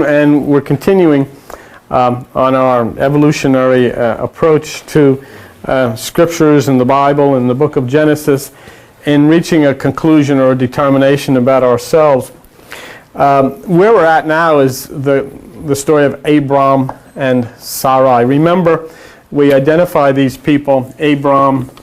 And we're continuing on our evolutionary approach to scriptures and the Bible and the book of Genesis in reaching a conclusion or a determination about ourselves. Where we're at now is the story of AbraHam and SaraH. Remember, we identify these people. AbraHam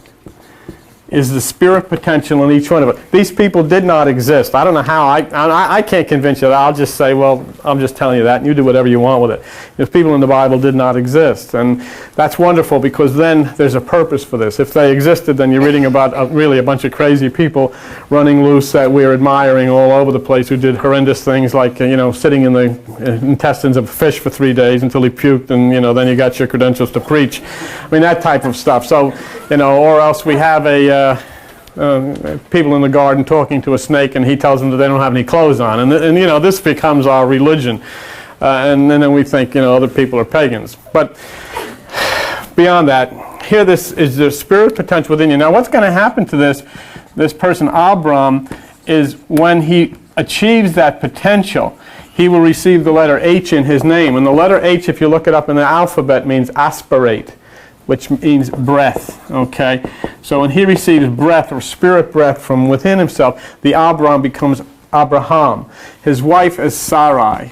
is the spirit potential in each one of us. These people did not exist. I don't know how. I can't convince you that. I'll just say, well, I'm just telling you that, and you do whatever you want with it. If people in the Bible did not exist. And that's wonderful, because then there's a purpose for this. If they existed, then you're reading about really a bunch of crazy people running loose that we're admiring all over the place, who did horrendous things like, sitting in the intestines of a fish for 3 days until he puked, and, then you got your credentials to preach. I mean, that type of stuff. So, or else we have people in the garden talking to a snake, and he tells them that they don't have any clothes on, and this becomes our religion, and then we think other people are pagans. But beyond that, here this is the spirit potential within you. Now, what's going to happen to this person AbraHam is when he achieves that potential, he will receive the letter H in his name, and the letter H, if you look it up in the alphabet, means aspirate, which means breath, okay? So when he receives breath or spirit breath from within himself, the AbraHam becomes AbraHam. His wife is SaraH.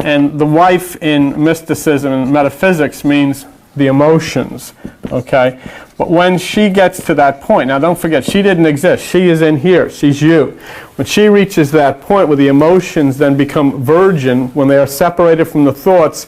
And the wife in mysticism and metaphysics means the emotions, okay? But when she gets to that point, now don't forget, she didn't exist. She is in here. She's you. When she reaches that point where the emotions then become virgin, when they are separated from the thoughts,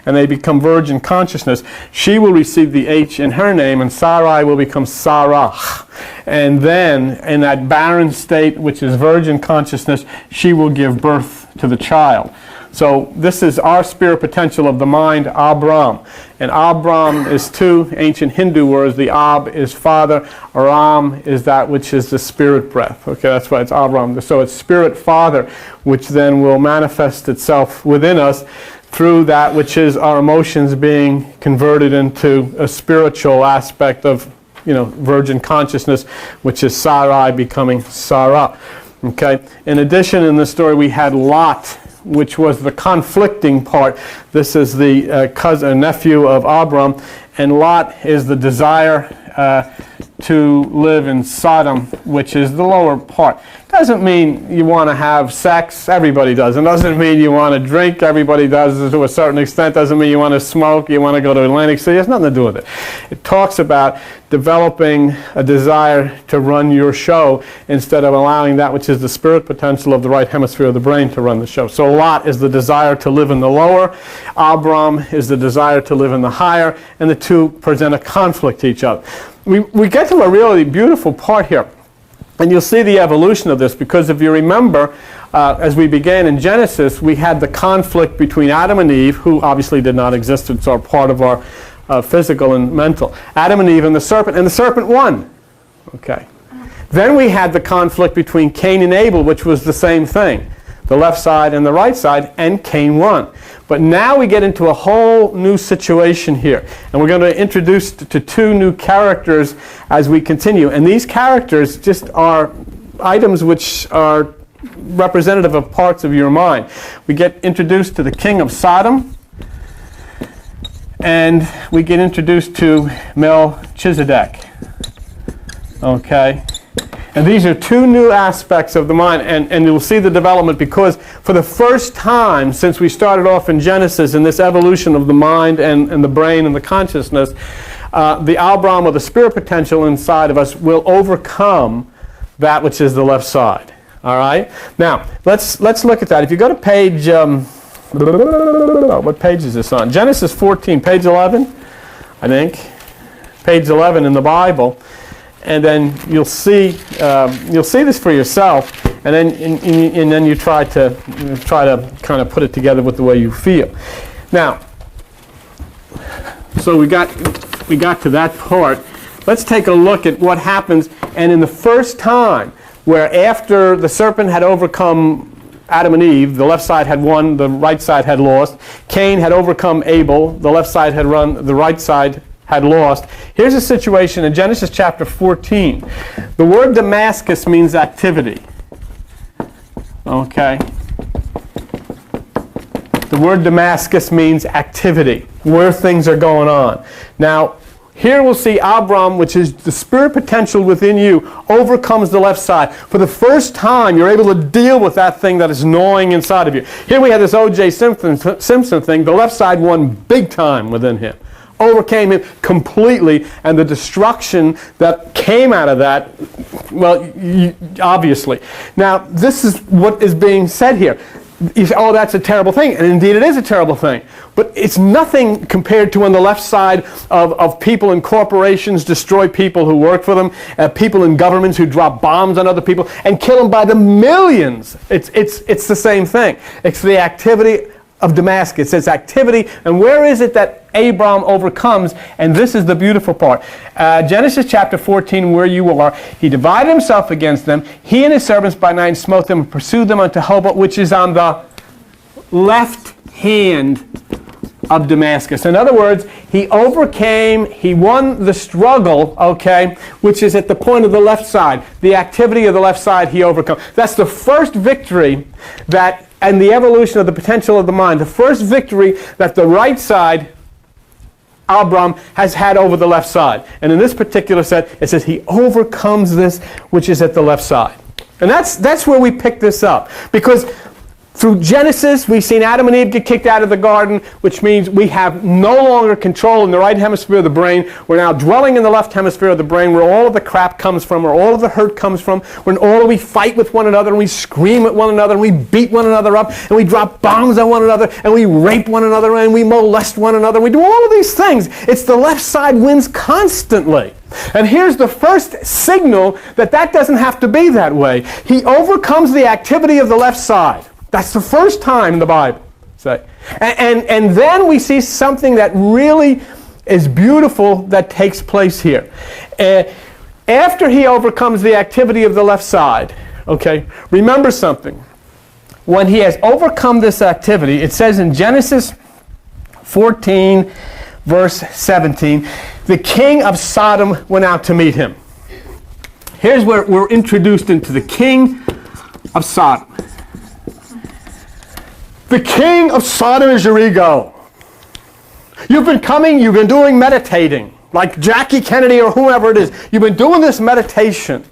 and they become virgin consciousness, she will receive the H in her name, and SaraH will become SaraH. And then, in that barren state, which is virgin consciousness, she will give birth to the child. So this is our spirit potential of the mind, AbraHam. And AbraHam is two ancient Hindu words. The Ab is father, Ram is that which is the spirit breath. Okay, that's why it's AbraHam. So it's spirit father, which then will manifest itself within us through that which is our emotions being converted into a spiritual aspect of, virgin consciousness, which is SaraH becoming SaraH. Okay. In addition, in the story, we had Lot, which was the conflicting part. This is the nephew of AbraHam, and Lot is the desire to live in Sodom, which is the lower part. Doesn't mean you want to have sex. Everybody does. It doesn't mean you want to drink. Everybody does to a certain extent. Doesn't mean you want to smoke. You want to go to Atlantic City. It has nothing to do with it. It talks about developing a desire to run your show instead of allowing that which is the spirit potential of the right hemisphere of the brain to run the show. So Lot is the desire to live in the lower. AbraHam is the desire to live in the higher. And the two present a conflict to each other. We get to a really beautiful part here. And you'll see the evolution of this, because if you remember, as we began in Genesis, we had the conflict between Adam and Eve, who obviously did not exist. It's our part of our physical and mental. Adam and Eve and the serpent won. Okay. Then we had the conflict between Cain and Abel, which was the same thing. The left side and the right side, and Cain won. But now we get into a whole new situation here. And we're going to introduce to two new characters as we continue. And these characters just are items which are representative of parts of your mind. We get introduced to the king of Sodom, and we get introduced to Melchizedek. Okay? And these are two new aspects of the mind, and you'll see the development, because for the first time since we started off in Genesis in this evolution of the mind and the brain and the consciousness, the AbraHam, or the spirit potential inside of us, will overcome that which is the left side. All right? Now, let's look at that. If you go to page, what page is this on? Genesis 14, page 11, I think. Page 11 in the Bible. And then you'll see this for yourself, and then you try to kind of put it together with the way you feel. Now, so we got to that part. Let's take a look at what happens. And in the first time, where after the serpent had overcome Adam and Eve, the left side had won, the right side had lost. Cain had overcome Abel, the left side had run, the right side had lost. Here's a situation in Genesis chapter 14. The word Damascus means activity. Okay. The word Damascus means activity, where things are going on. Now, here we'll see AbraHam, which is the spirit potential within you, overcomes the left side. For the first time, you're able to deal with that thing that is gnawing inside of you. Here we have this O.J. Simpson thing. The left side won big time within him. Overcame him completely, and the destruction that came out of that, well, obviously. Now, this is what is being said here. You say, oh, that's a terrible thing. And indeed, it is a terrible thing. But it's nothing compared to when the left side of people in corporations destroy people who work for them, people in governments who drop bombs on other people and kill them by the millions. It's the same thing. It's the activity of Damascus. It's activity. And where is it that AbraHam overcomes? And this is the beautiful part. Genesis chapter 14, where you are, he divided himself against them. He and his servants by night smote them and pursued them unto Hobah, which is on the left hand of Damascus. In other words, he overcame, he won the struggle, okay, which is at the point of the left side. The activity of the left side he overcome. That's the first victory that, and the evolution of the potential of the mind, the first victory that the right side, AbraHam, has had over the left side. And in this particular set, it says he overcomes this which is at the left side. And that's where we pick this up. Because through Genesis, we've seen Adam and Eve get kicked out of the garden, which means we have no longer control in the right hemisphere of the brain. We're now dwelling in the left hemisphere of the brain, where all of the crap comes from, where all of the hurt comes from, when all we fight with one another, and we scream at one another, and we beat one another up, and we drop bombs on one another, and we rape one another, and we molest one another. We do all of these things. It's the left side wins constantly. And here's the first signal that that doesn't have to be that way. He overcomes the activity of the left side. That's the first time in the Bible. And then we see something that really is beautiful that takes place here. After he overcomes the activity of the left side, okay, remember something. When he has overcome this activity, it says in Genesis 14, verse 17, the king of Sodom went out to meet him. Here's where we're introduced into the king of Sodom. The king of Sodom is your ego. You've been doing meditating, like Jackie Kennedy or whoever it is. You've been doing this meditation.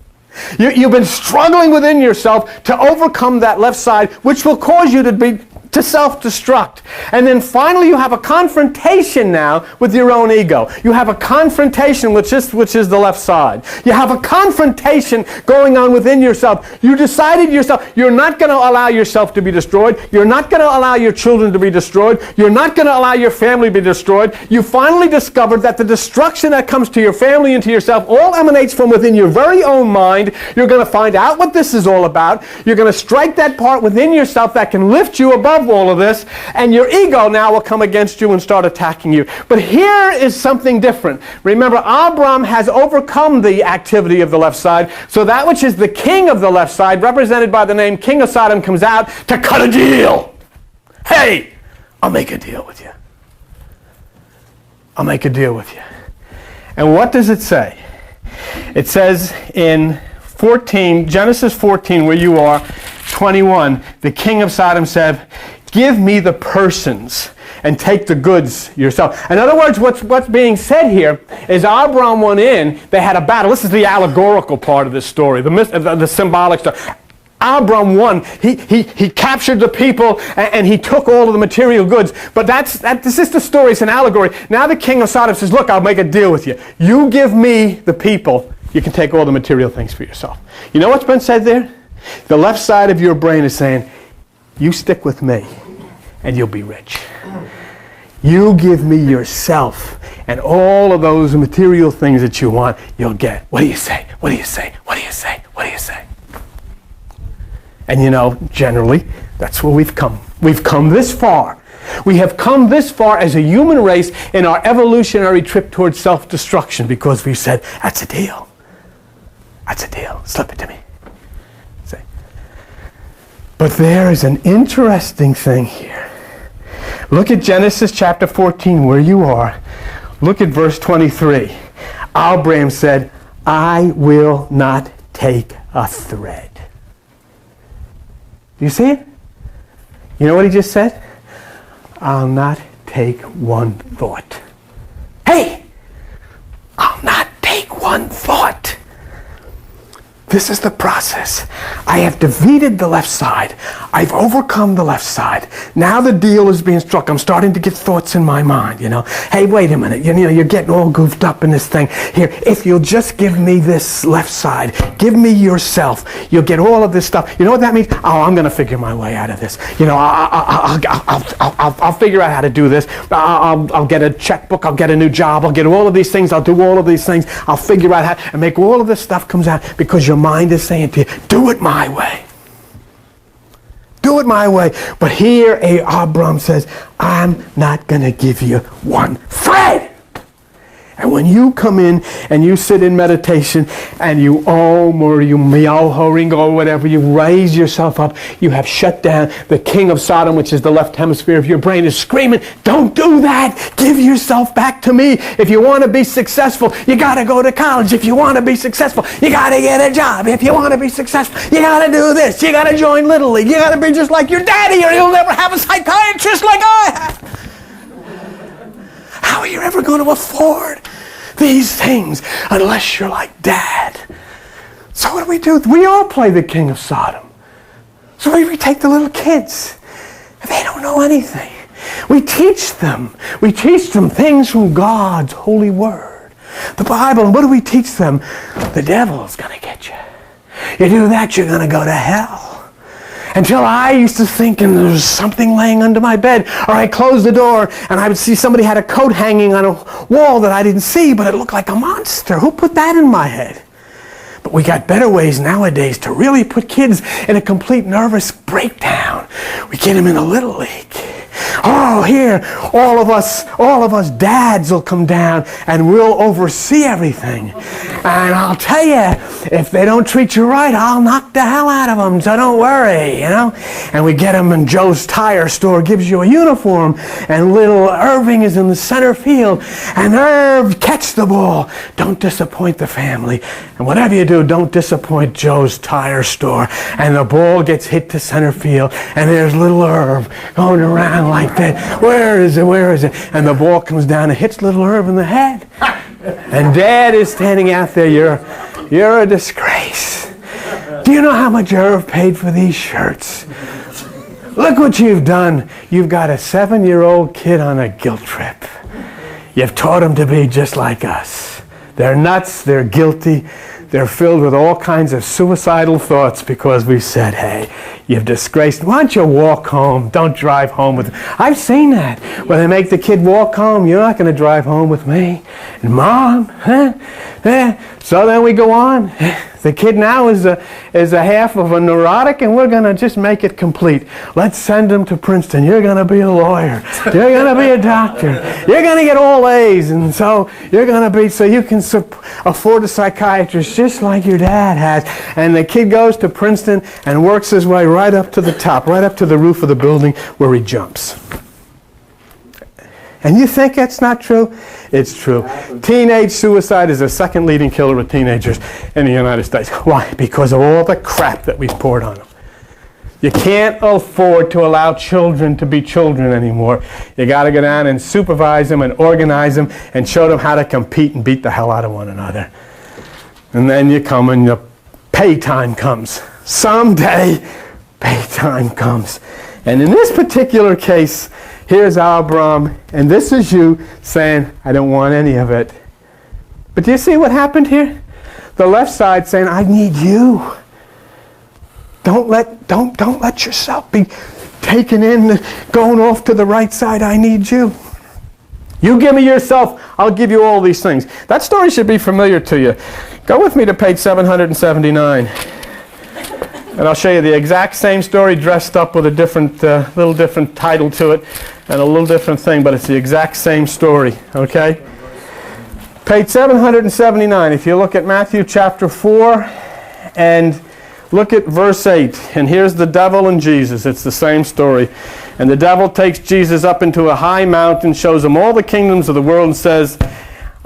You've been struggling within yourself to overcome that left side, which will cause you to self-destruct. And then finally you have a confrontation now with your own ego. You have a confrontation which is the left side. You have a confrontation going on within yourself. You decided yourself, you're not going to allow yourself to be destroyed. You're not going to allow your children to be destroyed. You're not going to allow your family to be destroyed. You finally discovered that the destruction that comes to your family and to yourself all emanates from within your very own mind. You're going to find out what this is all about. You're going to strike that part within yourself that can lift you above all of this, and your ego now will come against you and start attacking you. But here is something different. Remember, AbraHam has overcome the activity of the left side, so that which is the king of the left side, represented by the name King of Sodom, comes out to cut a deal. Hey, I'll make a deal with you. I'll make a deal with you. And what does it say? It says in Genesis 14, where you are, 21, the king of Sodom said, give me the persons and take the goods yourself. In other words, what's being said here is AbraHam went in, they had a battle. This is the allegorical part of this story, the symbolic stuff. AbraHam won. He captured the people and he took all of the material goods. But this is the story. It's an allegory. Now the king of Sodom says, look, I'll make a deal with you. You give me the people, you can take all the material things for yourself. You know what's been said there? The left side of your brain is saying, you stick with me and you'll be rich. You give me yourself and all of those material things that you want, you'll get. What do you say? What do you say? What do you say? What do you say? And you know, generally, that's where we've come. We've come this far. We have come this far as a human race in our evolutionary trip towards self-destruction because we've said, that's a deal. That's a deal. Slip it to me. See? But there is an interesting thing here. Look at Genesis chapter 14, where you are. Look at verse 23. AbraHam said, I will not take a thread. Do you see it? You know what he just said? I'll not take one thought. Hey! I'll not take one thought. This is the process. I have defeated the left side. I've overcome the left side. Now the deal is being struck. I'm starting to get thoughts in my mind, Hey, wait a minute. You're getting all goofed up in this thing. Here, if you'll just give me this left side, give me yourself, you'll get all of this stuff. You know what that means? Oh, I'm going to figure my way out of this. I'll figure out how to do this. I'll get a checkbook. I'll get a new job. I'll get all of these things. I'll do all of these things. I'll figure out how and make all of this stuff comes out because your mind is saying to you, do it my way. Do it my way. But here AbraHam says, I'm not going to give you one thread. And when you come in and you sit in meditation and you om or you miao ringo or whatever, you raise yourself up, you have shut down the king of Sodom, which is the left hemisphere of your brain, is screaming, don't do that. Give yourself back to me. If you want to be successful, you got to go to college. If you want to be successful, you got to get a job. If you want to be successful, you got to do this. You got to join Little League. You got to be just like your daddy or you'll never have a psychiatrist like I have. How are you ever going to afford these things unless you're like Dad? So what do? We all play the king of Sodom. So we take the little kids. They don't know anything. We teach them. We teach them things from God's holy word. The Bible. And what do we teach them? The devil's going to get you. You do that, you're going to go to hell. Until I used to think and there was something laying under my bed, or I closed the door and I would see somebody had a coat hanging on a wall that I didn't see, but it looked like a monster. Who put that in my head? But we got better ways nowadays to really put kids in a complete nervous breakdown. We get them in a Little League. Oh, here, all of us dads will come down and we'll oversee everything. And I'll tell you, if they don't treat you right, I'll knock the hell out of them, so don't worry, And we get them, and Joe's Tire Store gives you a uniform, and little Irving is in the center field, and Irv, catch the ball. Don't disappoint the family. And whatever you do, don't disappoint Joe's Tire Store. And the ball gets hit to center field, and there's little Irv going around like that. Where is it? Where is it? And the ball comes down and hits little Irv in the head. And Dad is standing out there. You're a disgrace. Do you know how much Irv paid for these shirts? Look what you've done. You've got a 7-year-old kid on a guilt trip. You've taught him to be just like us. They're nuts. They're guilty. They're filled with all kinds of suicidal thoughts because we said, hey, you've disgraced. Why don't you walk home? Don't drive home with me. I've seen that. When they make the kid walk home, you're not going to drive home with me. And Mom, huh? So then we go on. The kid now is a half of a neurotic, and we're going to just make it complete. Let's send him to Princeton. You're going to be a lawyer. You're going to be a doctor. You're going to get all A's, and so you're going to be, so you can afford a psychiatrist just like your dad has. And the kid goes to Princeton and works his way right up to the top, right up to the roof of the building where he jumps. And you think that's not true? It's true. Teenage suicide is the second leading killer of teenagers in the United States. Why? Because of all the crap that we've poured on them. You can't afford to allow children to be children anymore. You got to go down and supervise them and organize them and show them how to compete and beat the hell out of one another. And then you come and your pay time comes. Someday, pay time comes. And in this particular case, here's AbraHam, and this is you saying, I don't want any of it. But do you see what happened here? The left side saying, I need you. Don't let yourself be taken in, going off to the right side. I need you. You give me yourself, I'll give you all these things. That story should be familiar to you. Go with me to page 779. And I'll show you the exact same story dressed up with a different, little different title to it and a little different thing, but it's the exact same story, okay? Page 779, if you look at Matthew chapter 4 and look at verse 8, and here's the devil and Jesus. It's the same story. And the devil takes Jesus up into a high mountain, shows him all the kingdoms of the world and says,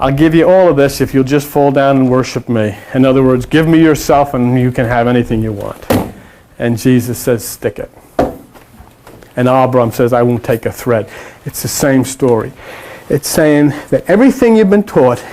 I'll give you all of this if you'll just fall down and worship me. In other words, give me yourself and you can have anything you want. And Jesus says, stick it. And Abram says, I won't take a thread. It's the same story. It's saying that everything you've been taught,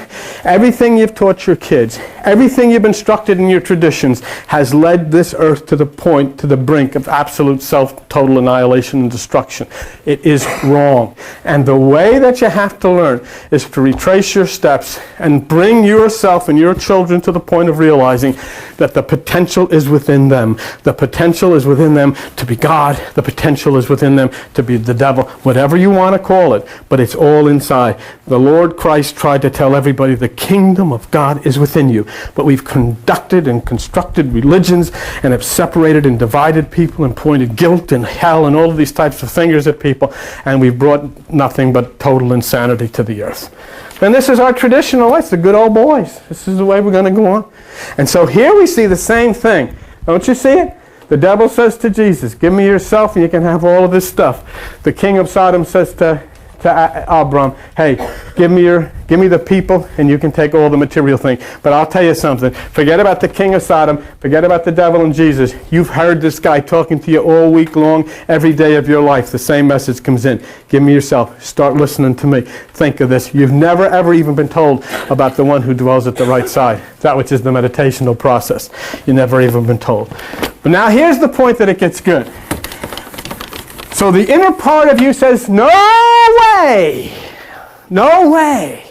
everything you've taught your kids, everything you've instructed in your traditions has led this earth to the point, to the brink of absolute total annihilation and destruction. It is wrong. And the way that you have to learn is to retrace your steps and bring yourself and your children to the point of realizing that the potential is within them. The potential is within them to be God. The potential is within them to be the devil. Whatever you want to call it, but it's all inside. The Lord Christ tried to tell everybody the kingdom of God is within you. But we've conducted and constructed religions and have separated and divided people and pointed guilt and hell and all of these types of fingers at people, and we've brought nothing but total insanity to the earth. And this is our traditional life, the good old boys. This is the way we're going to go on. And so here we see the same thing. Don't you see it? The devil says to Jesus, give me yourself and you can have all of this stuff. The king of Sodom says to Abram, hey, give me the people and you can take all the material thing. But I'll tell you something. Forget about the king of Sodom. Forget about the devil and Jesus. You've heard this guy talking to you all week long, every day of your life. The same message comes in. Give me yourself. Start listening to me. Think of this. You've never ever even been told about the one who dwells at the right side. That which is the meditational process. You've never even been told. But now here's the point that it gets good. So the inner part of you says, no way, no way.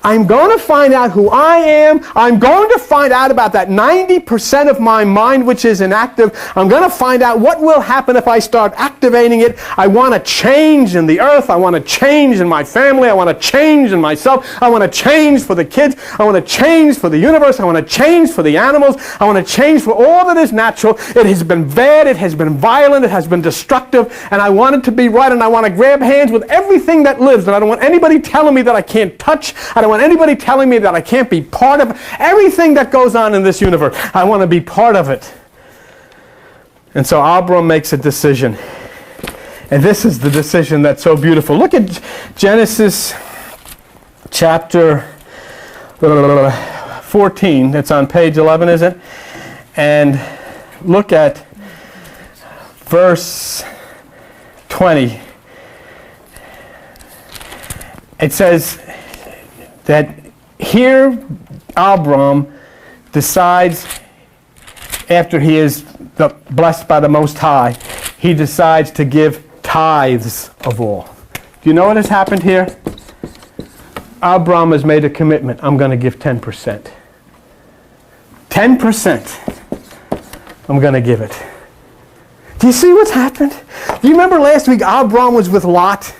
I'm going to find out who I am. I'm going to find out about that 90% of my mind which is inactive. I'm going to find out what will happen if I start activating it. I want to change in the earth. I want to change in my family. I want to change in myself. I want to change for the kids. I want to change for the universe. I want to change for the animals. I want to change for all that is natural. It has been bad. It has been violent. It has been destructive. And I want it to be right. And I want to grab hands with everything that lives. And I don't want anybody telling me that I can't touch. I don't want anybody telling me that I can't be part of everything that goes on in this universe. I want to be part of it. And so Abram makes a decision. And this is the decision that's so beautiful. Look at Genesis chapter 14. It's on page 11, is it? And look at verse 20. It says that here Abram decides, after he is blessed by the Most High, he decides to give tithes of all. Do you know what has happened here? Abram has made a commitment. I'm going to give 10%. 10%. I'm going to give it. Do you see what's happened? Do you remember last week Abram was with Lot?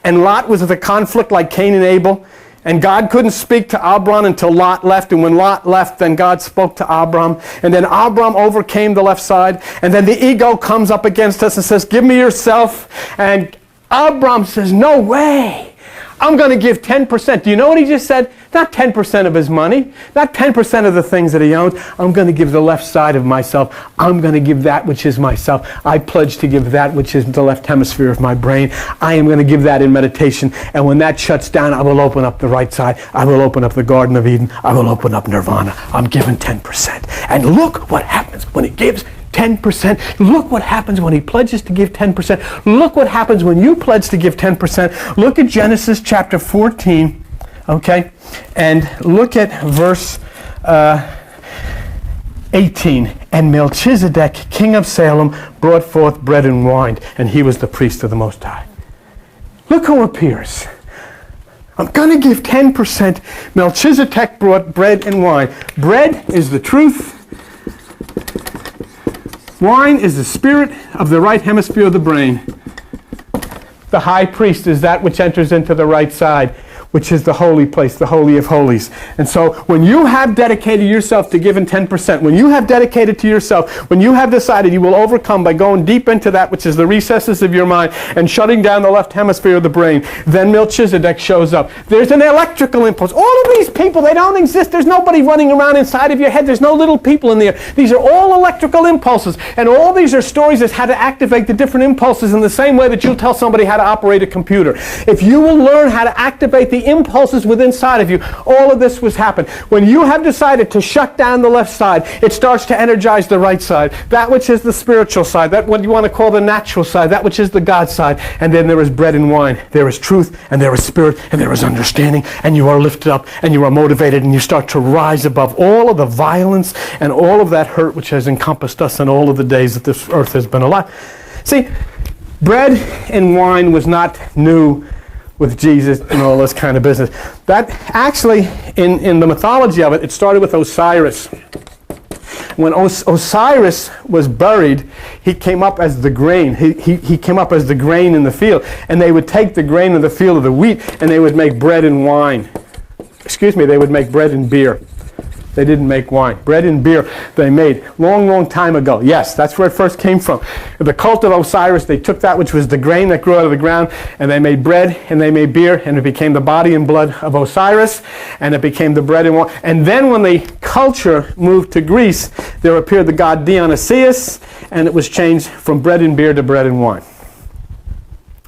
And Lot was with a conflict like Cain and Abel? And God couldn't speak to Abram until Lot left. And when Lot left, then God spoke to Abram. And then Abram overcame the left side. And then the ego comes up against us and says, give me yourself. And Abram says, no way. I'm going to give 10%. Do you know what he just said? Not 10% of his money. Not 10% of the things that he owns. I'm going to give the left side of myself. I'm going to give that which is myself. I pledge to give that which is the left hemisphere of my brain. I am going to give that in meditation. And when that shuts down, I will open up the right side. I will open up the Garden of Eden. I will open up Nirvana. I'm giving 10%. And look what happens when he gives 10%. Look what happens when he pledges to give 10%. Look what happens when you pledge to give 10%. Look at Genesis chapter 14, okay? And look at verse 18. And Melchizedek, king of Salem, brought forth bread and wine, and he was the priest of the Most High. Look who appears. I'm going to give 10%. Melchizedek brought bread and wine. Bread is the truth. Wine is the spirit of the right hemisphere of the brain. The high priest is that which enters into the right side, which is the holy place, the Holy of Holies. And so when you have dedicated yourself to giving 10%, when you have dedicated to yourself, when you have decided you will overcome by going deep into that which is the recesses of your mind and shutting down the left hemisphere of the brain, then Melchizedek shows up. There's an electrical impulse. All of these people, they don't exist. There's nobody running around inside of your head. There's no little people in there. These are all electrical impulses. And all these are stories as how to activate the different impulses in the same way that you'll tell somebody how to operate a computer. If you will learn how to activate the the impulses within inside of you. All of this was happening. When you have decided to shut down the left side, it starts to energize the right side. That which is the spiritual side, that what you want to call the natural side, that which is the God side. And then there is bread and wine. There is truth, and there is spirit, and there is understanding, and you are lifted up, and you are motivated, and you start to rise above all of the violence and all of that hurt which has encompassed us in all of the days that this earth has been alive. See, bread and wine was not new with Jesus and all this kind of business. That actually, in the mythology of it, it started with Osiris. When Osiris was buried, he came up as the grain. He came up as the grain in the field. And they would take the grain in the field of the wheat, and they would make bread and wine. Excuse me, they would make bread and beer. They didn't make wine. Bread and beer they made long time ago. Yes, that's where it first came from. The cult of Osiris, they took that which was the grain that grew out of the ground, and they made bread and they made beer, and it became the body and blood of Osiris, and it became the bread and wine. And then when the culture moved to Greece, there appeared the god Dionysius, and it was changed from bread and beer to bread and wine.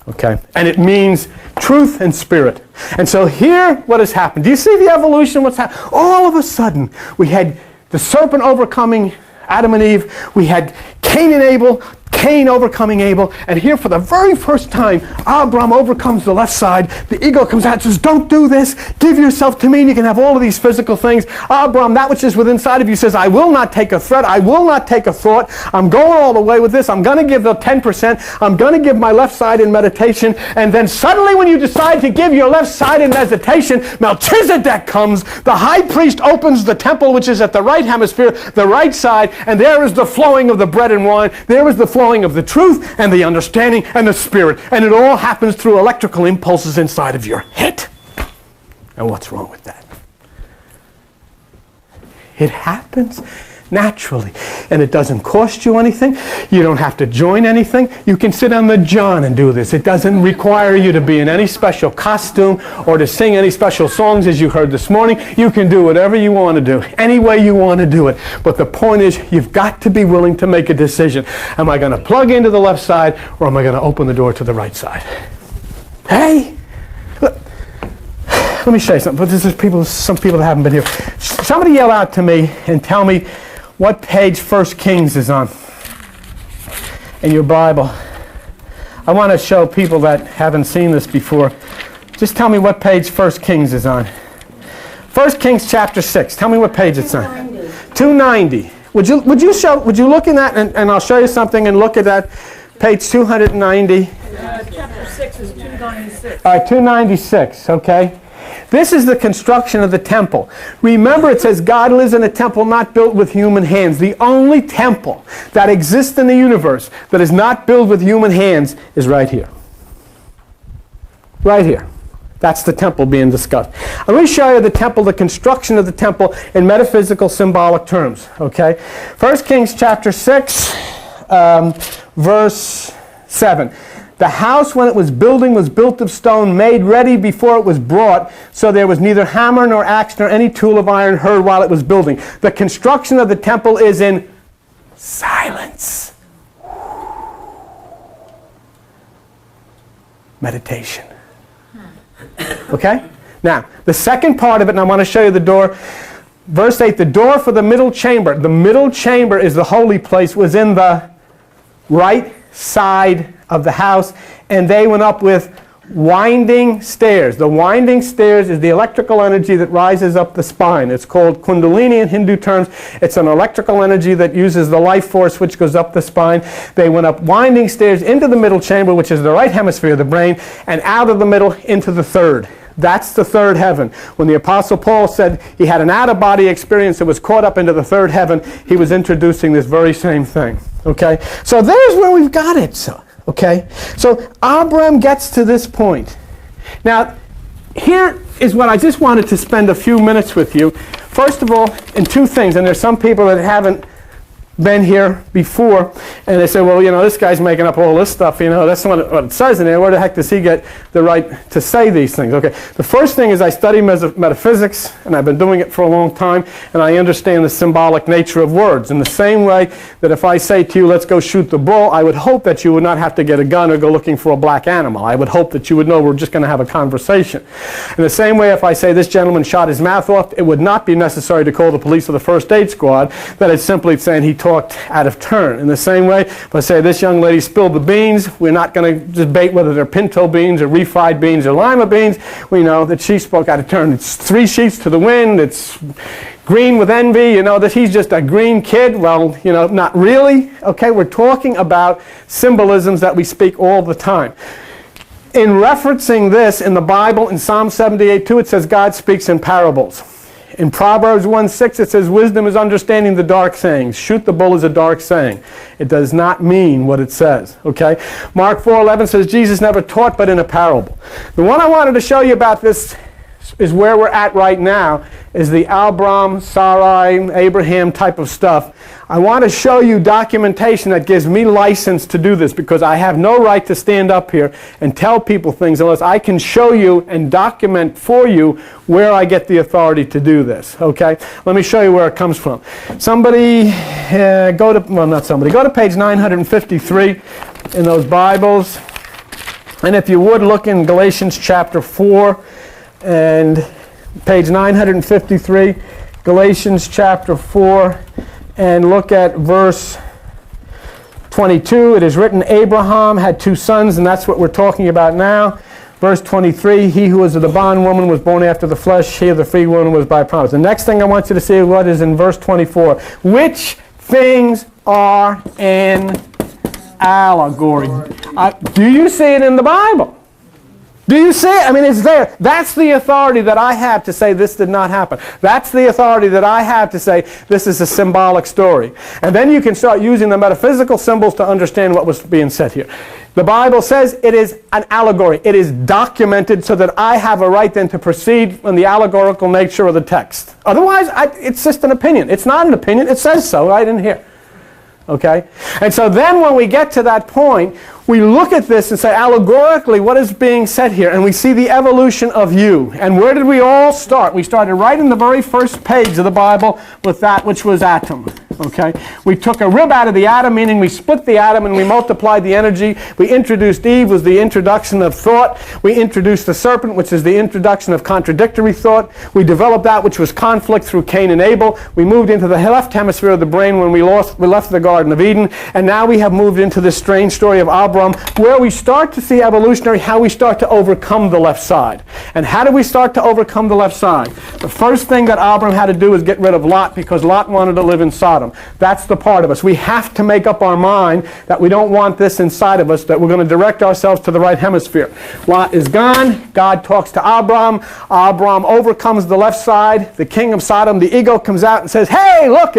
Okay? And it means truth and spirit. And so here, what has happened? Do you see the evolution? What's happened? All of a sudden, we had the serpent overcoming Adam and Eve. We had Cain and Abel. Cain overcoming Abel, and here for the very first time, AbraHam overcomes the left side. The ego comes out and says, don't do this. Give yourself to me, and you can have all of these physical things. AbraHam, that which is within inside of you, says, I will not take a threat. I will not take a thought. I'm going all the way with this. I'm going to give the 10%. I'm going to give my left side in meditation. And then suddenly when you decide to give your left side in meditation, Melchizedek comes. The high priest opens the temple, which is at the right hemisphere, the right side, and there is the flowing of the bread and wine. There is the flowing of the truth and the understanding and the spirit. And it all happens through electrical impulses inside of your head. And what's wrong with that? It happens naturally. And it doesn't cost you anything. You don't have to join anything. You can sit on the john and do this. It doesn't require you to be in any special costume or to sing any special songs as you heard this morning. You can do whatever you want to do, any way you want to do it. But the point is, you've got to be willing to make a decision. Am I going to plug into the left side, or am I going to open the door to the right side? Hey! Look, let me show you something. But this is some people that haven't been here. Somebody yell out to me and tell me what page 1 Kings is on in your Bible. I want to show people that haven't seen this before. Just tell me what page 1 Kings is on. 1 Kings chapter 6. Tell me what page it's on. 290. Would you look in that, and I'll show you something, and look at that page 290. Chapter 6 is 296. All right, 296, okay. This is the construction of the temple. Remember, it says God lives in a temple not built with human hands. The only temple that exists in the universe that is not built with human hands is right here. Right here. That's the temple being discussed. I'm going to show you the temple, the construction of the temple in metaphysical symbolic terms. Okay? 1 Kings chapter 6, verse 7. The house, when it was building, was built of stone, made ready before it was brought, so there was neither hammer nor axe nor any tool of iron heard while it was building. The construction of the temple is in silence. Meditation. Okay? Now, the second part of it, and I want to show you the door. Verse 8, the door for the middle chamber. The middle chamber is the holy place, was in the right side of the house, and they went up with winding stairs. The winding stairs is the electrical energy that rises up the spine. It's called Kundalini in Hindu terms. It's an electrical energy that uses the life force which goes up the spine. They went up winding stairs into the middle chamber, which is the right hemisphere of the brain, and out of the middle into the third. That's the third heaven. When the Apostle Paul said he had an out-of-body experience that was caught up into the third heaven, he was introducing this very same thing. Okay? So there's where we've got it. Okay? So AbraHam gets to this point. Now, here is what I just wanted to spend a few minutes with you. First of all, in two things, and there's some people that haven't been here before, and they say, well, this guy's making up all this stuff, that's not what it says in there. Where the heck does he get the right to say these things? Okay, the first thing is I study metaphysics, and I've been doing it for a long time, and I understand the symbolic nature of words. In the same way that if I say to you, let's go shoot the bull, I would hope that you would not have to get a gun or go looking for a black animal. I would hope that you would know we're just going to have a conversation. In the same way, if I say this gentleman shot his mouth off, it would not be necessary to call the police or the first aid squad. That is simply saying he talked out of turn. In the same way, if I say this young lady spilled the beans, we're not going to debate whether they're pinto beans or refried beans or lima beans. We know that she spoke out of turn. It's 3 sheets to the wind. It's green with envy. That he's just a green kid. Well, not really. Okay, we're talking about symbolisms that we speak all the time. In referencing this in the Bible, in Psalm 78:2, it says God speaks in parables. In Proverbs 1:6, it says wisdom is understanding the dark sayings. Shoot the bull is a dark saying. It does not mean what it says. Okay? Mark 4:11 says Jesus never taught but in a parable. The one I wanted to show you about this is where we're at right now, is the AbraHam, SaraH, AbraHam type of stuff. I want to show you documentation that gives me license to do this, because I have no right to stand up here and tell people things unless I can show you and document for you where I get the authority to do this. Okay? Let me show you where it comes from. Go to page 953 in those Bibles. And if you would, look in Galatians chapter 4 and page 953, Galatians chapter 4, and look at verse 22. It is written, Abraham had 2 sons, and that's what we're talking about now. Verse 23, he who was of the bondwoman was born after the flesh, he of the free woman was by promise. The next thing I want you to see what is in verse 24. Which things are an allegory? Do you see it in the Bible? Do you see it? I mean, it's there. That's the authority that I have to say this did not happen. That's the authority that I have to say this is a symbolic story. And then you can start using the metaphysical symbols to understand what was being said here. The Bible says it is an allegory. It is documented so that I have a right then to proceed on the allegorical nature of the text. Otherwise, it's just an opinion. It's not an opinion. It says so right in here. Okay? And so then when we get to that point, we look at this and say, allegorically, what is being said here? And we see the evolution of you. And where did we all start? We started right in the very first page of the Bible with that which was atom. Okay? We took a rib out of the atom, meaning we split the atom and we multiplied the energy. We introduced Eve, was the introduction of thought. We introduced the serpent, which is the introduction of contradictory thought. We developed that which was conflict through Cain and Abel. We moved into the left hemisphere of the brain when we left the Garden of Eden. And now we have moved into this strange story of Abraham, where we start to see evolutionary how we start to overcome the left side. And how do we start to overcome the left side? The first thing that Abraham had to do was get rid of Lot, because Lot wanted to live in Sodom. That's the part of us. We have to make up our mind that we don't want this inside of us, that we're going to direct ourselves to the right hemisphere. Lot is gone. God talks to Abraham. Abraham overcomes the left side. The king of Sodom, the ego, comes out and says, hey, look,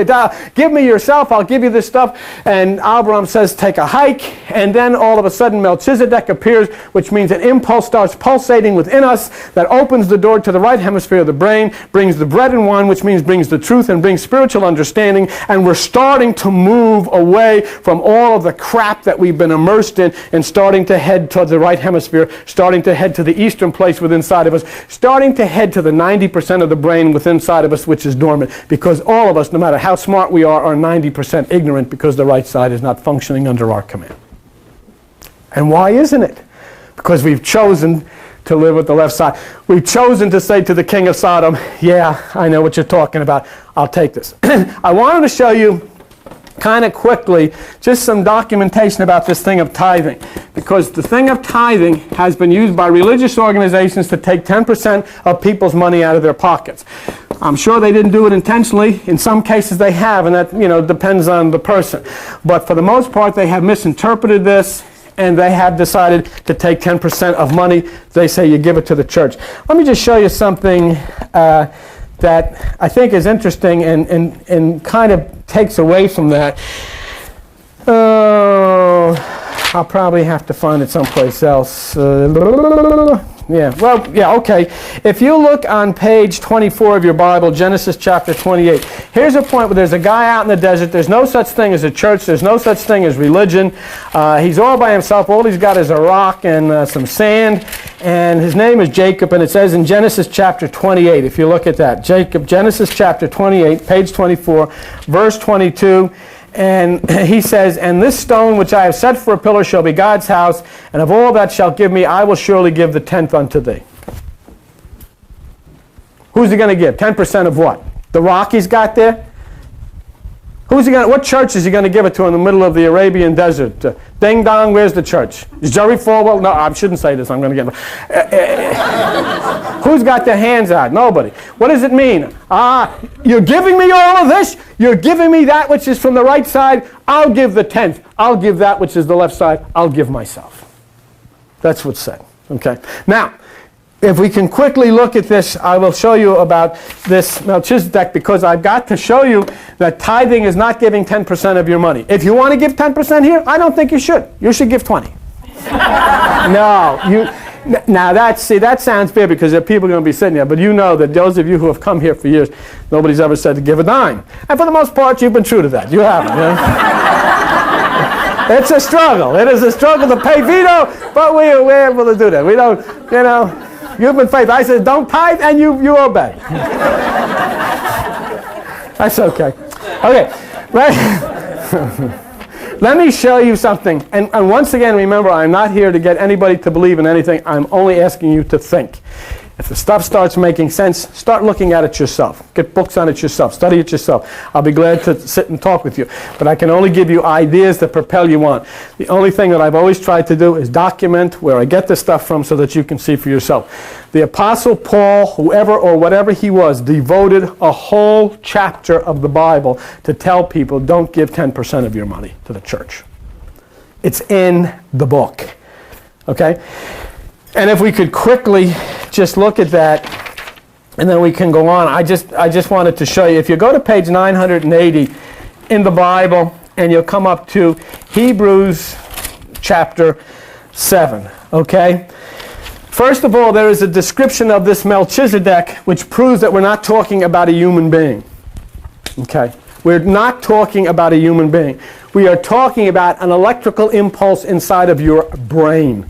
give me yourself. I'll give you this stuff. And Abraham says, take a hike. And then all of a sudden Melchizedek appears, which means an impulse starts pulsating within us that opens the door to the right hemisphere of the brain, brings the bread and wine, which means brings the truth and brings spiritual understanding. And we're starting to move away from all of the crap that we've been immersed in and starting to head towards the right hemisphere, starting to head to the eastern place within inside of us, starting to head to the 90% of the brain within inside of us which is dormant, because all of us, no matter how smart we are 90% ignorant because the right side is not functioning under our command. And why isn't it? Because we've chosen to live with the left side. We've chosen to say to the king of Sodom, yeah, I know what you're talking about. I'll take this. I wanted to show you kind of quickly just some documentation about this thing of tithing, because the thing of tithing has been used by religious organizations to take 10% of people's money out of their pockets. I'm sure they didn't do it intentionally. In some cases they have, and that depends on the person. But for the most part, they have misinterpreted this, and they have decided to take 10% of money. They say you give it to the church. Let me just show you something that I think is interesting and kind of takes away from that. I'll probably have to find it someplace else. There Yeah, well, yeah, okay. If you look on page 24 of your Bible, Genesis chapter 28, here's a point where there's a guy out in the desert. There's no such thing as a church. There's no such thing as religion. He's all by himself. All he's got is a rock and some sand. And his name is Jacob. And it says in Genesis chapter 28, if you look at that, Jacob, Genesis chapter 28, page 24, verse 22. And he says, "And this stone which I have set for a pillar shall be God's house, and of all that shall give me, I will surely give the 10th unto thee." Who's he going to give? 10% of what? The rock he's got there? Who's he going? What church is he going to give it to in the middle of the Arabian desert? Ding dong, where's the church? Is Jerry Falwell? No, I shouldn't say this. I'm going to get. Who's got their hands out? Nobody. What does it mean? You're giving me all of this. You're giving me that which is from the right side. I'll give the 10th. I'll give that which is the left side. I'll give myself. That's what's said. Okay. Now, if we can quickly look at this, I will show you about this Melchizedek, because I've got to show you that tithing is not giving 10% of your money. If you want to give 10% here, I don't think you should. You should give 20. No, now that sounds fair because there are people going to be sitting here, but you know that those of you who have come here for years, nobody's ever said to give a dime. And for the most part, you've been true to that. You haven't. It's a struggle. It is a struggle to pay veto, but we're able to do that. We don't, you've been faithful. I said, don't tithe, and you obey. That's okay. Okay. Let me show you something. And once again, remember, I'm not here to get anybody to believe in anything. I'm only asking you to think. If the stuff starts making sense, start looking at it yourself. Get books on it yourself. Study it yourself. I'll be glad to sit and talk with you. But I can only give you ideas that propel you on. The only thing that I've always tried to do is document where I get this stuff from so that you can see for yourself. The Apostle Paul, whoever or whatever he was, devoted a whole chapter of the Bible to tell people, don't give 10% of your money to the church. It's in the book. Okay? And if we could quickly just look at that, and then we can go on. I just wanted to show you. If you go to page 980 in the Bible, and you'll come up to Hebrews chapter 7. Okay? First of all, there is a description of this Melchizedek, which proves that we're not talking about a human being. Okay? We're not talking about a human being. We are talking about an electrical impulse inside of your brain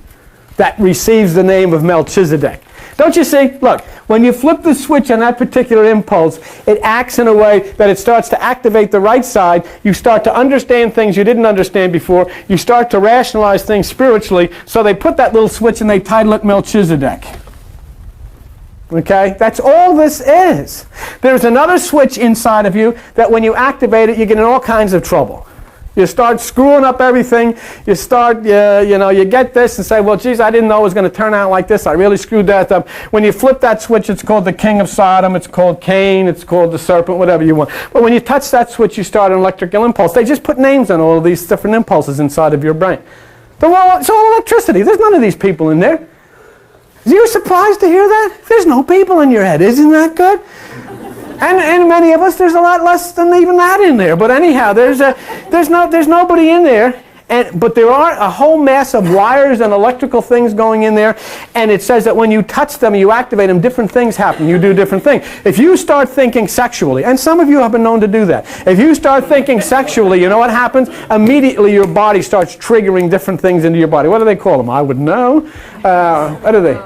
that receives the name of Melchizedek. Don't you see? Look, when you flip the switch on that particular impulse, it acts in a way that it starts to activate the right side. You start to understand things you didn't understand before. You start to rationalize things spiritually. So they put that little switch and they title it Melchizedek. Okay? That's all this is. There's another switch inside of you that when you activate it, you get in all kinds of trouble. You start screwing up everything. You start, you get this and say, well, geez, I didn't know it was going to turn out like this. I really screwed that up. When you flip that switch, it's called the king of Sodom. It's called Cain. It's called the serpent, whatever you want. But when you touch that switch, you start an electrical impulse. They just put names on all of these different impulses inside of your brain. It's all electricity. There's none of these people in there. Are you surprised to hear that? There's no people in your head. Isn't that good? And many of us, there's a lot less than even that in there. But anyhow, there's nobody in there. But there are a whole mass of wires and electrical things going in there. And it says that when you touch them, you activate them, different things happen. You do different things. If you start thinking sexually, and some of you have been known to do that. If you start thinking sexually, you know what happens? Immediately your body starts triggering different things into your body. What do they call them? I would know. What are they?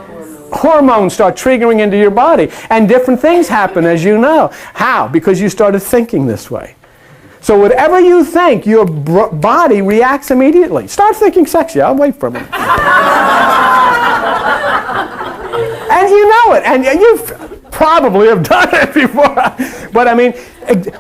Hormones start triggering into your body. And different things happen, as you know. How? Because you started thinking this way. So whatever you think, your body reacts immediately. Start thinking sexy. I'll wait for a minute. And you know it. And you probably have done it before. But I mean,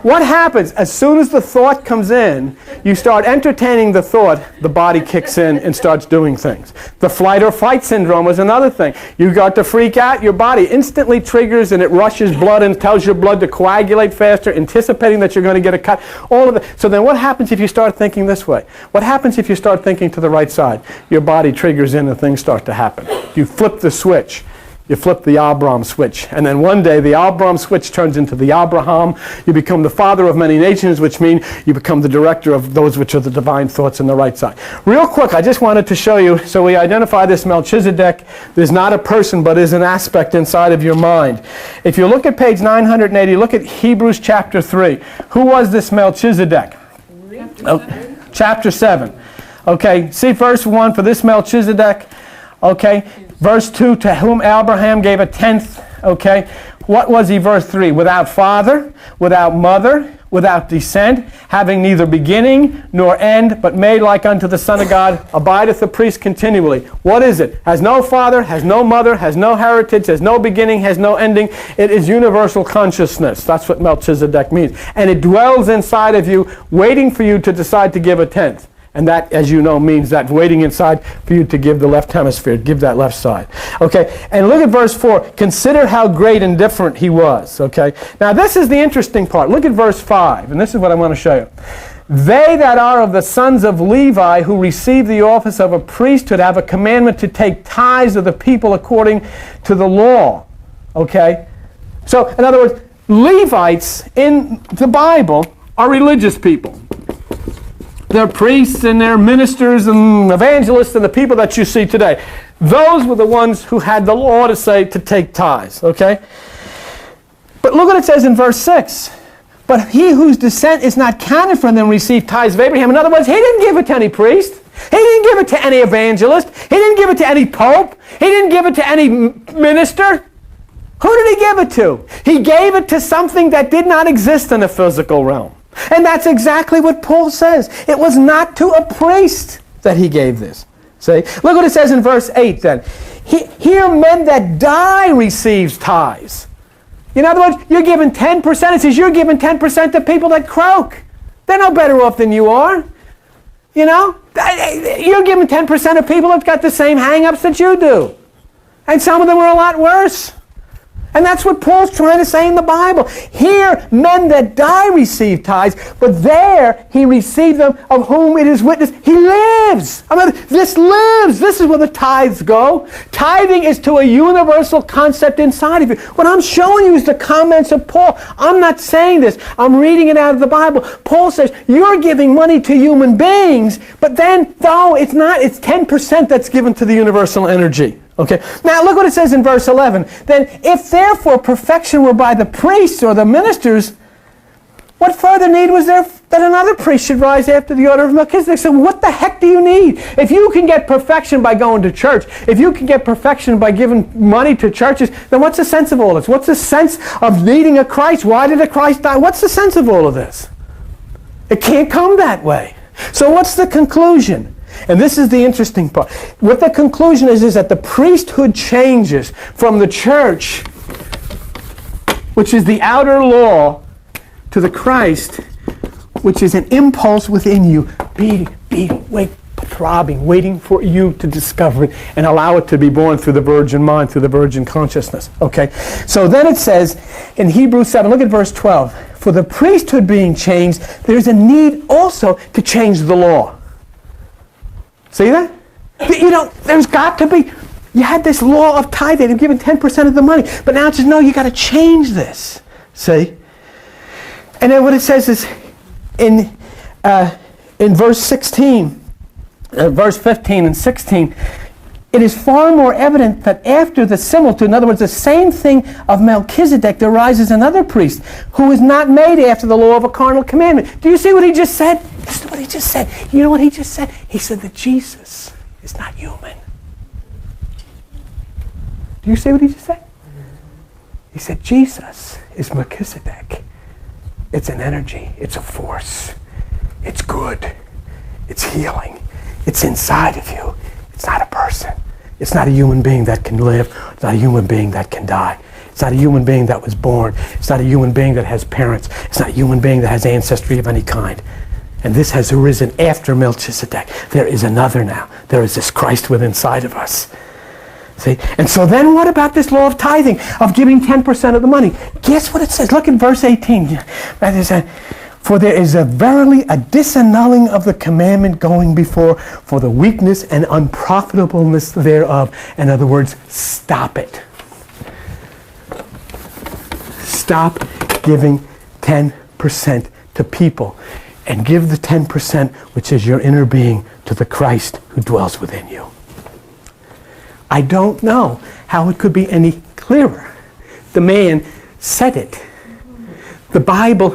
what happens? As soon as the thought comes in, you start entertaining the thought, the body kicks in and starts doing things. The flight or fight syndrome is another thing. You got to freak out, your body instantly triggers and it rushes blood and tells your blood to coagulate faster, anticipating that you're going to get a cut. All of it. So then what happens if you start thinking this way? What happens if you start thinking to the right side? Your body triggers in and things start to happen. You flip the switch. You flip the AbraHam switch. And then one day the AbraHam switch turns into the AbraHam. You become the father of many nations, which means you become the director of those which are the divine thoughts on the right side. Real quick, I just wanted to show you, so we identify this Melchizedek. There's not a person, but is an aspect inside of your mind. If you look at page 980, look at Hebrews chapter 3. Who was this Melchizedek? Chapter 7. Okay, see verse 1, for this Melchizedek, okay. Verse 2, to whom AbraHam gave a tenth, okay. What was he, verse 3? Without father, without mother, without descent, having neither beginning nor end, but made like unto the Son of God, abideth the priest continually. What is it? Has no father, has no mother, has no heritage, has no beginning, has no ending. It is universal consciousness. That's what Melchizedek means. And it dwells inside of you, waiting for you to decide to give a tenth. And that, as you know, means that waiting inside for you to give the left hemisphere, give that left side. Okay, and look at verse 4. Consider how great and different he was. Okay, now this is the interesting part. Look at verse 5, and this is what I want to show you. They that are of the sons of Levi, who receive the office of a priesthood, have a commandment to take tithes of the people according to the law. Okay, so in other words, Levites in the Bible are religious people. They're priests and they're ministers and evangelists and the people that you see today. Those were the ones who had the law to say to take tithes, okay? But look what it says in verse 6. But he whose descent is not counted from them received tithes of Abraham. In other words, he didn't give it to any priest. He didn't give it to any evangelist. He didn't give it to any pope. He didn't give it to any minister. Who did he give it to? He gave it to something that did not exist in the physical realm. And that's exactly what Paul says. It was not to a priest that he gave this. See? Look what it says in verse 8 then. Here men that die receives tithes. In other words, you're giving 10%. It says you're giving 10% to people that croak. They're no better off than you are. You know? You're giving 10% of people that got the same hang-ups that you do. And some of them are a lot worse. And that's what Paul's trying to say in the Bible. Here, men that die receive tithes, but there he received them of whom it is witnessed. He lives. I mean, this lives. This is where the tithes go. Tithing is to a universal concept inside of you. What I'm showing you is the comments of Paul. I'm not saying this. I'm reading it out of the Bible. Paul says, you're giving money to human beings, but then, though, it's not. It's 10% that's given to the universal energy. Okay. Now look what it says in verse 11. Then if therefore perfection were by the priests or the ministers, what further need was there that another priest should rise after the order of Melchizedek? So what the heck do you need? If you can get perfection by going to church, if you can get perfection by giving money to churches, then what's the sense of all this? What's the sense of needing a Christ? Why did a Christ die? What's the sense of all of this? It can't come that way. So what's the conclusion? And this is the interesting part. What the conclusion is that the priesthood changes from the church, which is the outer law, to the Christ, which is an impulse within you, beating, throbbing, waiting for you to discover it and allow it to be born through the virgin mind, through the virgin consciousness. Okay? So then it says in Hebrews 7, look at verse 12. For the priesthood being changed, there's a need also to change the law. See that? You know, there's got to be, you had this law of tithing and giving 10% of the money, but now it says, no, you got to change this. See? And then what it says is in verse 16, verse 15 and 16, it is far more evident that after the similitude, in other words, the same thing of Melchizedek, there rises another priest who is not made after the law of a carnal commandment. Do you see what he just said? This is what he just said. You know what he just said? He said that Jesus is not human. Do you see what he just said? He said Jesus is Melchizedek. It's an energy. It's a force. It's good. It's healing. It's inside of you. It's not a person. It's not a human being that can live. It's not a human being that can die. It's not a human being that was born. It's not a human being that has parents. It's not a human being that has ancestry of any kind. And this has arisen after Melchizedek. There is another now. There is this Christ within inside of us. See? And so then what about this law of tithing, of giving 10% of the money? Guess what it says? Look at verse 18. That is for there is verily a disannulling of the commandment going before for the weakness and unprofitableness thereof. In other words, stop it. stop giving 10% to people and give the 10%, which is your inner being, to the Christ who dwells within you. I don't know how it could be any clearer. The man said it. The Bible,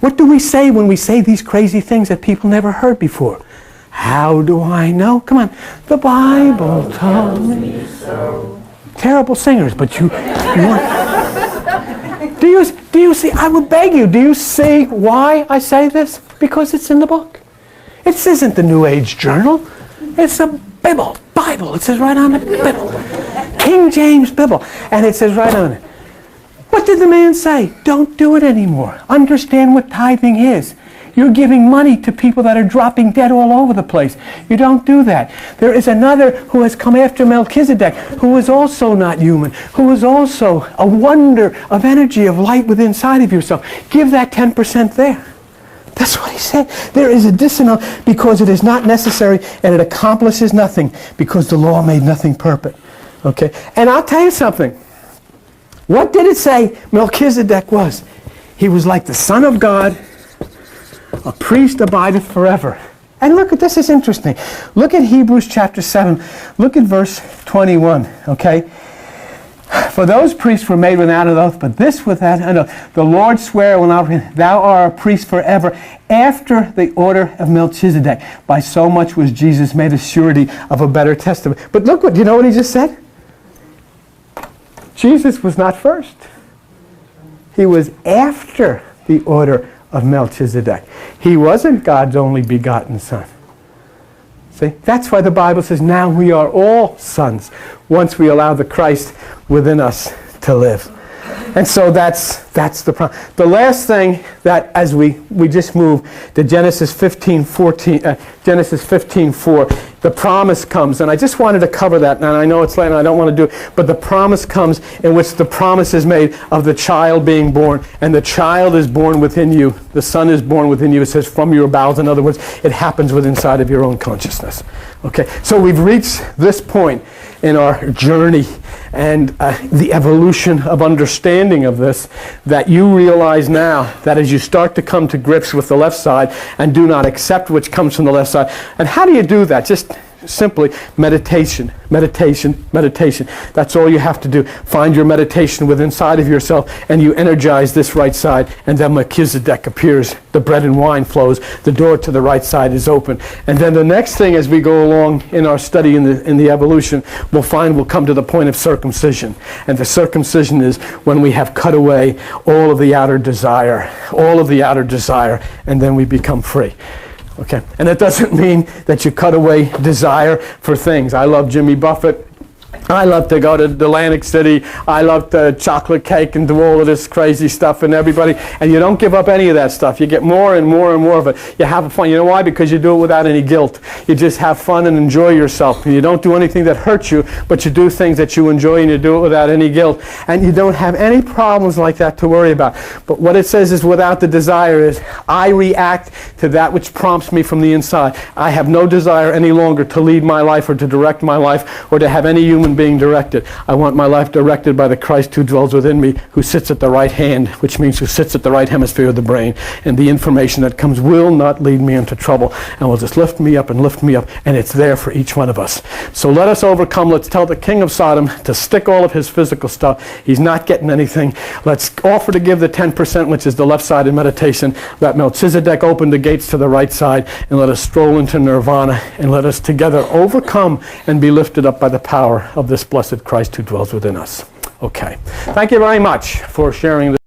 what do we say when we say these crazy things that people never heard before? How do I know? Come on. The Bible told me so. Terrible singers, but you want... Do you see? I would beg you, do you see why I say this? Because it's in the book. This isn't the New Age Journal. It's a Bible. It says right on the Bible. King James Bible. And it says right on it. What did the man say? Don't do it anymore. Understand what tithing is. You're giving money to people that are dropping dead all over the place. You don't do that. There is another who has come after Melchizedek, who is also not human, who is also a wonder of energy, of light within inside of yourself. Give that 10% there. That's what he said. There is a dissonance because it is not necessary and it accomplishes nothing because the law made nothing perfect. Okay? And I'll tell you something. What did it say Melchizedek was? He was like the Son of God, a priest abideth forever. And look at this, is interesting. Look at Hebrews chapter 7. Look at verse 21, okay? For those priests were made without an oath, but this without an oath. The Lord sware will not, thou art a priest forever, after the order of Melchizedek. By so much was Jesus made a surety of a better testament. But look what, you know what he just said? Jesus was not first. He was after the order of Melchizedek. He wasn't God's only begotten Son. See? That's why the Bible says now we are all sons once we allow the Christ within us to live. And so that's the problem. The last thing that as we just move to Genesis 15:4, the promise comes, and I just wanted to cover that, and I know it's late and I don't want to do it, but the promise comes in which the promise is made of the child being born, and the child is born within you. The Son is born within you. It says from your bowels. In other words, it happens within inside of your own consciousness. Okay, so we've reached this point in our journey and the evolution of understanding of this, that you realize now that as you start to come to grips with the left side and do not accept which comes from the left side. And how do you do that? Just simply meditation, meditation, meditation. That's all you have to do. Find your meditation within inside of yourself and you energize this right side, and then Melchizedek appears. The bread and wine flows. The door to the right side is open. And then the next thing as we go along in our study in the evolution, we'll come to the point of circumcision. And the circumcision is when we have cut away all of the outer desire, and then we become free. Okay, and that doesn't mean that you cut away desire for things. I love Jimmy Buffett. I love to go to Atlantic City. I love to chocolate cake and do all of this crazy stuff and everybody. And you don't give up any of that stuff. You get more and more and more of it. You have fun. You know why? Because you do it without any guilt. You just have fun and enjoy yourself. And you don't do anything that hurts you, but you do things that you enjoy and you do it without any guilt. And you don't have any problems like that to worry about. But what it says is without the desire is I react to that which prompts me from the inside. I have no desire any longer to lead my life or to direct my life or to have any human being directed. I want my life directed by the Christ who dwells within me, who sits at the right hand, which means who sits at the right hemisphere of the brain. And the information that comes will not lead me into trouble and will just lift me up, and it's there for each one of us. So let us overcome. Let's tell the king of Sodom to stick all of his physical stuff. He's not getting anything. Let's offer to give the 10%, which is the left side in meditation. Let Melchizedek open the gates to the right side, and let us stroll into nirvana, and let us together overcome and be lifted up by the power of this blessed Christ who dwells within us. Okay. Thank you very much for sharing this.